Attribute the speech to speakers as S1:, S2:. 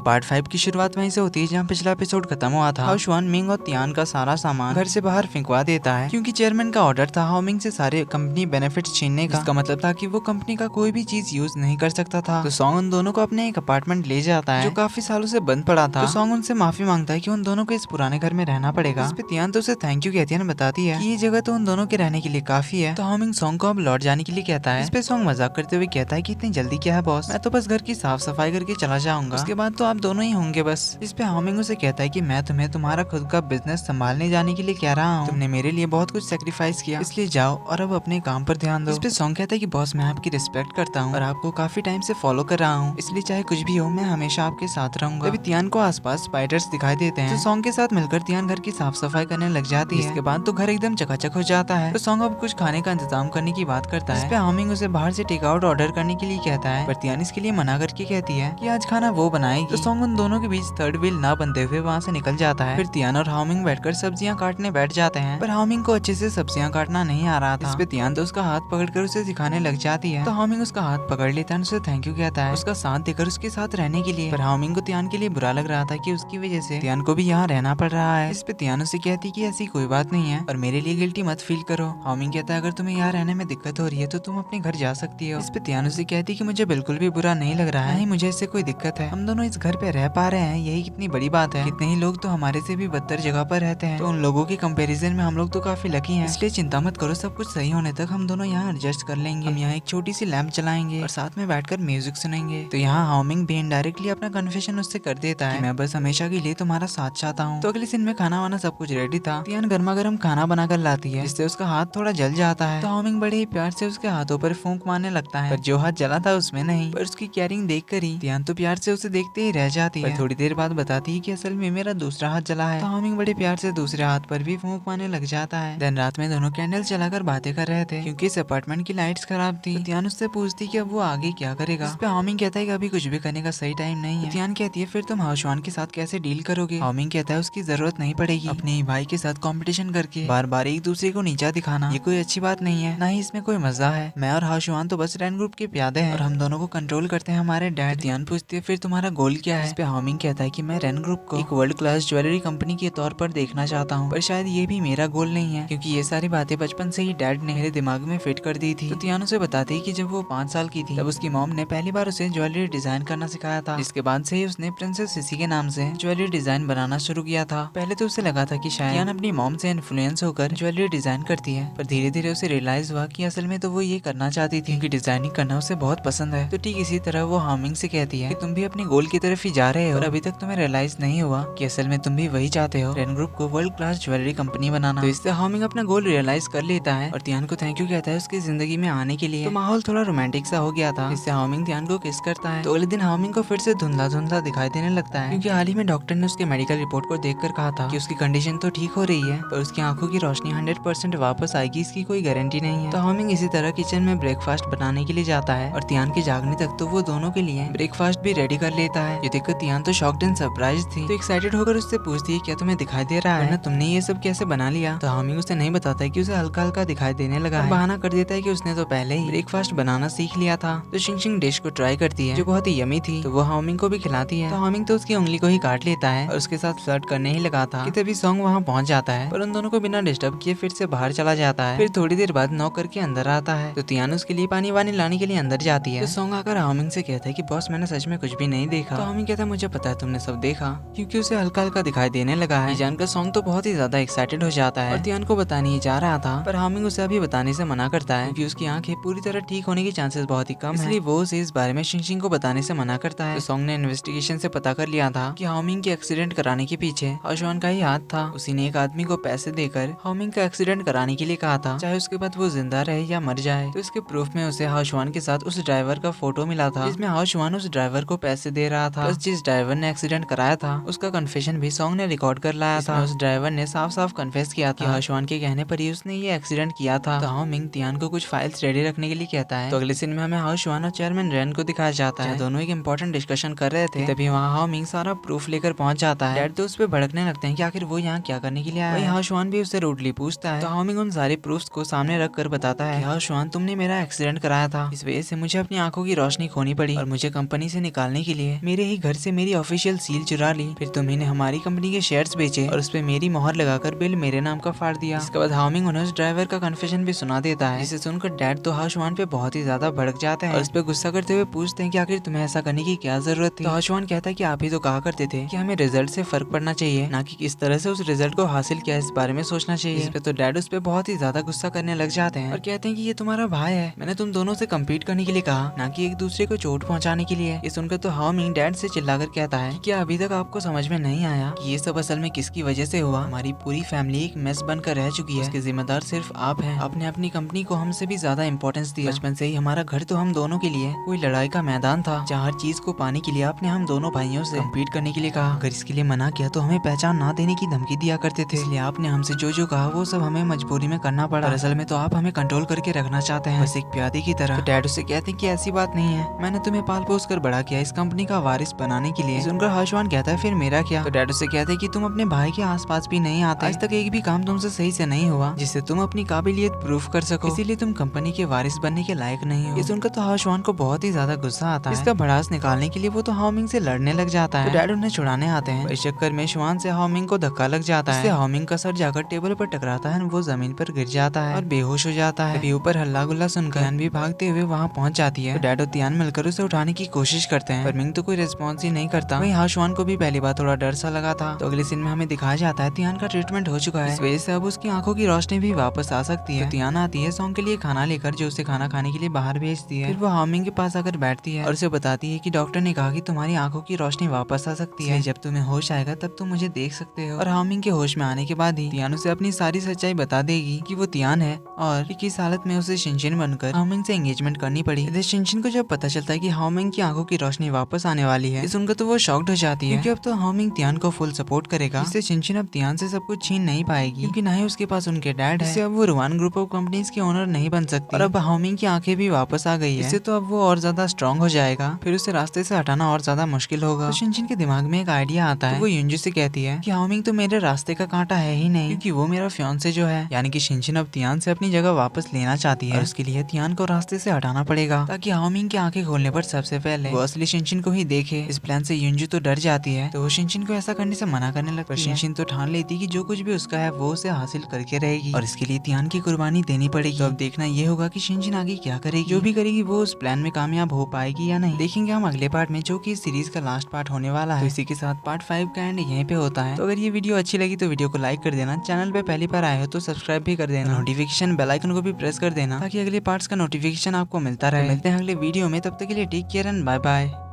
S1: Part 5 की शुरुआत वहीं से होती है जहाँ पिछला एपिसोड खत्म हुआ था। हाउ शुआन मिंग और तियान का सारा सामान घर से बाहर फेंकवा देता है क्योंकि चेयरमैन का ऑर्डर था हाउ मिंग से सारे कंपनी बेनिफिट्स छीनने का। इसका मतलब था कि वो कंपनी का कोई भी चीज यूज नहीं कर सकता था। तो सॉन्ग उन दोनों को अपने एक अपार्टमेंट ले जाता है जो काफी सालों से बंद पड़ा था। तो सॉन्ग उनसे माफी मांगता है कि उन दोनों को इस पुराने घर में रहना पड़ेगा। इस पे तियान तो उसे थैंक यू कहती है, बताती है कि ये जगह तो उन दोनों के रहने के लिए काफी है। तो हाउ मिंग सॉन्ग को अब लौट जाने के लिए कहता है। इस पे सॉन्ग मजाक करते हुए कहता है कि इतनी जल्दी क्या है बॉस, मैं तो बस घर की साफ सफाई करके चला जाऊंगा, उसके बाद तो आप दोनों ही होंगे बस। इस पे हाउ मिंग उसे कहता है कि मैं तुम्हें तुम्हारा खुद का बिजनेस संभालने जाने के लिए कह रहा हूँ, तुमने मेरे लिए बहुत कुछ सेक्रीफाइस किया, इसलिए जाओ और अब अपने काम पर ध्यान दो। इस पे सॉन्ग कहता है कि बॉस मैं आपकी रिस्पेक्ट करता हूँ और आपको काफी टाइम से फॉलो कर रहा हूँ, इसलिए चाहे कुछ भी हो मैं हमेशा आपके साथ रहूंगा। तभी तियान को आसपास स्पाइडर्स दिखाई देते हैं। तो सॉन्ग के साथ मिलकर तियान घर की साफ सफाई करने लग जाती है। इसके बाद तो घर एकदम चकाचक हो जाता है। तो सॉन्ग अब कुछ खाने का इंतजाम करने की बात करता है। इस पे हाउ मिंग उसे बाहर से टेक आउट ऑर्डर करने के लिए कहता है, पर तियान इसके लिए मना करके कहती है कि आज खाना वो बनाएगी। तो सॉन्ग उन दोनों के बीच थर्ड व्हील ना बनते हुए वहाँ से निकल जाता है। फिर तियान और हाउ मिंग बैठकर सब्जियां काटने बैठ जाते हैं, पर हाउ मिंग को अच्छे से सब्जियां काटना नहीं आ रहा था। इस पे तियान तो उसका हाथ पकड़कर उसे सिखाने लग जाती है। तो हाउ मिंग उसका हाथ पकड़ लेता है, उसे थैंक यू कहता है उसका साथ देकर उसके साथ रहने के लिए। पर हाउ मिंग को तियान के लिए बुरा लग रहा था कि उसकी वजह से तियान को भी यहाँ रहना पड़ रहा है। इस पे तियान उसे कहती कि ऐसी कोई बात नहीं है और मेरे लिए गिल्टी मत फील करो। हाउ मिंग कहता है अगर तुम्हें यहाँ रहने में दिक्कत हो रही है तो तुम अपने घर जा सकती हो। इस पे तियान उसे कहती कि मुझे बिल्कुल भी बुरा नहीं लग रहा है, नहीं मुझे इससे कोई दिक्कत है, हम दोनों इस घर पे रह पा रहे हैं, यही कितनी बड़ी बात है। कितने ही लोग तो हमारे से भी बदतर जगह पर रहते हैं, तो उन लोगों के कंपैरिजन में हम लोग तो काफी लकी हैं, इसलिए चिंता मत करो, सब कुछ सही होने तक हम दोनों यहाँ एडजस्ट कर लेंगे। हम यहाँ एक छोटी सी लैंप चलाएंगे और साथ में बैठकर म्यूजिक सुनेंगे। तो यहाँ हाउ मिंग भी इनडायरेक्टली अपना कन्फेशन उससे कर देता है कि मैं बस हमेशा के लिए तुम्हारा साथ चाहता हूँ। तो अगले दिन में खाना वाना सब कुछ रेडी था। तियान गर्मा गर्म खाना बनाकर लाती है जिससे उसका हाथ थोड़ा जल जाता है। तो हाउ मिंग बड़े ही प्यार से उसके हाथों पर फूंक मारने लगता है, पर जो हाथ जला था उसमें नहीं, पर उसकी केयरिंग देख कर ही तियान तो प्यार से उसे देखते ही रह जाती है। थोड़ी देर बाद बताती है कि असल में मेरा दूसरा हाथ जला है। तो हाउ मिंग बड़े प्यार से दूसरे हाथ पर भी फूंक मारने लग जाता है। दिन रात में दोनों कैंडल जलाकर बातें कर रहे थे क्योंकि इस अपार्टमेंट की लाइट्स खराब थी। तो तियान उससे पूछती कि अब वो आगे क्या करेगा। इस पे हाउ मिंग कहता है कि अभी कुछ भी करने का सही टाइम नहीं है। तियान कहती है फिर तुम हाउ शुआन के साथ कैसे डील करोगे। हाउ मिंग कहता है उसकी जरूरत नहीं पड़ेगी, अपने भाई के साथ कंपटीशन करके बार बार एक दूसरे को नीचा दिखाना ये कोई अच्छी बात नहीं है, ना ही इसमें कोई मजा है। मैं और हाउ शुआन तो बस रैन ग्रुप के प्यादे हैं और हम दोनों को कंट्रोल करते हैं हमारे डैड। तियान पूछती है फिर तुम्हारा गोल क्या है। इस पे हाउ मिंग कहता है कि मैं रैन ग्रुप को एक वर्ल्ड क्लास ज्वेलरी कंपनी के तौर पर देखना चाहता हूँ, पर शायद ये भी मेरा गोल नहीं है क्योंकि ये सारी बातें बचपन से ही डैड ने मेरे दिमाग में फिट कर दी थी। तो तियान उसे बताती है कि जब वो 5 साल की थी तब उसकी मॉम ने पहली बार उसे ज्वेलरी डिजाइन करना सिखाया था, जिसके बाद से ही उसने प्रिंसेस सिसी के नाम से ज्वेलरी डिजाइन बनाना शुरू किया था। पहले तो उसे लगा था कि शायद तियान अपनी मॉम से इन्फ्लुएंस होकर ज्वेलरी डिजाइन करती है, पर धीरे धीरे उसे रियलाइज हुआ कि असल में तो वो ये करना चाहती थी क्योंकि डिजाइनिंग करना उसे बहुत पसंद है। तो ठीक इसी तरह वो हाउ मिंग से कहती है कि तुम भी अपने गोल की तरफ ही जा रहे हो और अभी तक तुम्हें रियलाइज नहीं हुआ कि असल में तुम भी वही चाहते हो, रैन ग्रुप को वर्ल्ड क्लास ज्वेलरी कंपनी बनाना। तो इससे हाउ मिंग अपना गोल रियलाइज कर लेता है और तियान को थैंक यू कहता है उसकी जिंदगी में आने के लिए। तो माहौल थोड़ा रोमांटिक सा हो गया था, इससे हाउ मिंग तियान को किस करता है। तो अगले दिन हाउ मिंग को फिर से धुंधला धुंधला दिखाई देने लगता है क्योंकि हाल ही में डॉक्टर ने उसके मेडिकल रिपोर्ट को देखकर कहा था कि उसकी कंडीशन तो ठीक हो रही है, पर उसकी आंखों की रोशनी 100% वापस आएगी इसकी कोई गारंटी नहीं है। तो हाउ मिंग इसी तरह किचन में ब्रेकफास्ट बनाने के लिए जाता है और तियान के जागने तक तो वो दोनों के लिए ब्रेकफास्ट भी रेडी कर लेता है। ये देखकर तियान तो शॉक्ड एंड सरप्राइज थी, तो एक्साइटेड होकर उससे पूछती है क्या तुम्हें दिखाई दे रहा है, तुमने ये सब कैसे बना लिया। तो हाउ मिंग उसे नहीं बताता है कि उसे हल्का हल्का दिखाई देने लगा है, बहाना कर देता है कि उसने तो पहले ही ब्रेकफास्ट बनाना सीख लिया था। तो शिंग डिश को ट्राई करती है जो बहुत ही यमी थी, तो वो हाउ मिंग को भी खिलाती है। तो हाउ मिंग तो उसकी उंगली को ही काट लेता है और उसके साथ फ्लर्ट करने ही लगा था कि तभी सॉन्ग वहाँ पहुंच जाता है, पर उन दोनों को बिना डिस्टर्ब किए फिर से बाहर चला जाता है। फिर थोड़ी देर बाद नॉक करके अंदर आता है, तो तियान उसके लिए पानी वानी लाने के लिए अंदर जाती है। तो सॉन्ग आकर हाउ मिंग से कहता है कि बॉस मैंने सच में कुछ भी नहीं देखा। तो हाउ मिंग कहता है मुझे पता है तुमने सब देखा, क्योंकि उसे हल्का हल्का दिखाई देने लगा है। जानकर सॉन्ग तो बहुत ही ज्यादा एक्साइटेड हो जाता है और तियान को बताने ही जा रहा था, पर हाउ मिंग उसे अभी बताने से मना करता है क्योंकि उसकी आंखें पूरी तरह ठीक होने के चांसेस बहुत ही कम है, इसलिए वो उसे इस बारे में शिंग को बताने से मना करता है। तो सॉन्ग ने इन्वेस्टिगेशन से पता कर लिया था कि हाउ मिंग के एक्सीडेंट कराने के पीछे हाउ शुआन का ही हाथ था। उसी ने एक आदमी को पैसे देकर हाउ मिंग का एक्सीडेंट कराने के लिए कहा था, चाहे उसके बाद वो जिंदा रहे या मर जाए। तो इसके प्रूफ में उसे हाउ शुआन के साथ उस ड्राइवर का फोटो मिला था जिसमें हाउ शुआन उस ड्राइवर को पैसे दे रहा था, प्लस जिस ड्राइवर ने एक्सीडेंट कराया था उसका कन्फेशन भी सॉन्ग ने रिकॉर्ड कर लाया था। उस ड्राइवर ने साफ साफ कन्फेस किया था हाउ शुआन के कहने पर ही उसने ये एक्सीडेंट किया था। तो हाउ मिंग तियान को कुछ फाइल्स रेडी रखने के लिए कहता है। तो अगले सीन में हमें हाउ शुआन और चेयरमैन रैन को दिखाया जाता है, दोनों एक इंपॉर्टेंट डिस्कशन कर रहे थे, तभी वहाँ हाउ मिंग सारा प्रूफ लेकर पहुंच जाता है। डैड तो उस पर भड़कने लगते हैं कि आखिर वो यहाँ क्या करने के लिए आया है। हाउ शुआन भी उससे रूडली पूछता है, तो हाउ मिंग उन सारे प्रूफ्स को सामने रख कर बताता है हाउ शुआन तुमने मेरा एक्सीडेंट कराया था, इस वजह से मुझे अपनी आंखों की रोशनी खोनी पड़ी और मुझे कंपनी से निकालने के लिए मेरे ही ही घर से मेरी ऑफिशियल सील चुरा ली। फिर तुम्ही ने हमारी कंपनी के शेयर्स बेचे और उस पे मेरी मोहर लगाकर बिल मेरे नाम का फाड़ दिया। इसके बाद हाओमिंग उन्हें उस ड्राइवर का कन्फेशन भी सुना देता है, जिसे सुनकर डैड तो हाओशुआन पे बहुत ही ज्यादा भड़क जाते हैं और उस पे गुस्सा करते हुए पूछते हैं कि आखिर तुम्हें ऐसा करने की क्या जरूरत थी। तो हाओशुआन कहता है कि आप ही तो कहा करते थे कि हमें रिजल्ट से फर्क पड़ना चाहिए, ना कि किस तरह से उस रिजल्ट को हासिल किया इस बारे में सोचना चाहिए। इस पे तो डैड उस पे बहुत ही ज्यादा गुस्सा करने लग जाते हैं और कहते हैं कि ये तुम्हारा भाई है, मैंने तुम दोनों से कम्पीट करने के लिए कहा, ना कि एक दूसरे को चोट पहुंचाने के लिए। ये सुनकर तो हाओमिंग डैड से चिल्लाकर कहता है कि क्या अभी तक आपको समझ में नहीं आया कि ये सब असल में किसकी वजह से हुआ। हमारी पूरी फैमिली एक मेस बनकर रह चुकी है, इसके जिम्मेदार सिर्फ आप हैं। आपने अपनी कंपनी को हमसे भी ज्यादा इंपॉर्टेंस दिया। बचपन से ही हमारा घर तो हम दोनों के लिए कोई लड़ाई का मैदान था, जहाँ हर चीज को पाने के लिए आपने हम दोनों भाइयों से कम्पीट करने के लिए कहा। अगर इसके लिए मना किया तो हमें पहचान ना देने की धमकी दिया करते थे, इसलिए आपने हमसे जो जो कहा वो सब हमें मजबूरी में करना पड़ा। असल में तो आप हमें कंट्रोल करके रखना चाहते हैं, बस एक प्यादे की तरह। तो डैड उससे कहते हैं कि ऐसी बात नहीं है, मैंने तुम्हें पाल पोस कर बड़ा किया इस कंपनी का वारिस बनाने के लिए। सुनकर हाओशुआन कहता है फिर मेरा क्या। तो डैड उससे कहते हैं कि तुम अपने भाई के आसपास भी नहीं आते, आज तक एक भी काम तुमसे सही से नहीं हुआ जिससे तुम अपनी काबिलियत प्रूफ कर सको, इसीलिए तुम कंपनी के वारिस बनने के लायक नहीं हो। ये सुनकर तो हाओशुआन को बहुत ही ज्यादा गुस्सा आता है। इसका भड़ास निकालने के लिए वो तो हाओमिंग से लड़ने लग जाता है। तो डैड उन्हें छुड़ाने आते हैं, इस चक्कर में शुआन से हाओमिंग को धक्का लग जाता है, हाओमिंग का सर जाकर टेबल पर टकराता है, वो जमीन पर गिर जाता है और बेहोश हो जाता है। ऊपर हल्ला गुल्ला सुनकर तियान भी भागते हुए वहाँ पहुँच जाती है। तो डैड और तियान मिलकर उसे उठाने की कोशिश करते हैं, पर मिंग तो कोई रिस्पॉन्स ही नहीं करता। वहीं हाओशुआन को भी पहली बार थोड़ा डर सा लगा था। तो अगले सीन में हमें दिखाया जाता है तियान का ट्रीटमेंट हो चुका है, इस वजह से अब उसकी आंखों की रोशनी भी वापस आ सकती है। तो तियान आती है सॉन्ग के लिए खाना लेकर, जो उसे खाना खाने के लिए बाहर भेजती है। फिर वो हाओमिंग के पास आकर बैठती है और उसे बताती है कि डॉक्टर ने कहा कि तुम्हारी आंखों की रोशनी वापस आ सकती है, जब तुम्हें होश आएगा तब तुम मुझे देख सकते हो। और हाओमिंग के होश में आने के बाद ही तियान उसे अपनी सारी सच्चाई बता देगी कि वो तियान है और किस हालत में उसे शिनशिन बनकर हाओमिंग से एंगेजमेंट करनी पड़ी। इधर शिनशिन को जब पता चलता है कि हाओमिंग की आंखों की रोशनी वापस आने वाली है, सुनकर तो वो शॉक्ड हो जाती है, क्योंकि अब तो हाओमिंग तियान को फुल सपोर्ट करेगा। इससे शिनशिन अब तियान से सब कुछ छीन नहीं पाएगी, क्योंकि ना ही उसके पास उनके डैड है। इससे अब वो रुआन ग्रुप ऑफ कंपनीज के ओनर नहीं बन सकती। और अब हाओमिंग की आंखें भी वापस आ गई है, इससे तो अब वो और ज्यादा स्ट्रॉन्ग हो जाएगा, फिर उसे रास्ते से हटाना और ज्यादा मुश्किल होगा। तो शिनशिन के दिमाग में एक आइडिया आता है, तो वो युंजू से कहती है कि हाओमिंग तो मेरे रास्ते का कांटा है ही नहीं, क्योंकि वो मेरा फियांसे जो है। यानी कि शिनशिन अब तियान से अपनी जगह वापस लेना चाहती है और उसके लिए तियान को रास्ते से हटाना पड़ेगा, ताकि हाओमिंग की आंखें खोलने पर सबसे पहले वो असली शिनशिन को ही देखे। इस प्लान से युंजू तो डर जाती है, तो वो शिनशिन को ऐसा करने से मना करने लगती है। शिनशिन तो ठान लेती है कि जो कुछ भी उसका है वो उसे हासिल करके रहेगी और इसके लिए तियान की कुर्बानी देनी पड़ेगी। तो अब देखना ये होगा कि शिनशिन आगे क्या करेगी, जो भी करेगी वो उस प्लान में कामयाब हो पाएगी या नहीं, देखेंगे हम अगले पार्ट में, जो कि इस सीरीज का लास्ट पार्ट होने वाला है। तो इसी के साथ पार्ट 5 का एंड यहीं पे होता है। तो अगर ये वीडियो अच्छी लगी तो वीडियो को लाइक कर देना, चैनल पे पहली बार आए हो तो सब्सक्राइब भी कर देना, नोटिफिकेशन बेल आइकन को भी प्रेस कर देना, ताकि अगले पार्ट्स का नोटिफिकेशन आपको मिलता रहे। मिलते हैं अगले वीडियो में, तब तक के लिए take care and bye bye.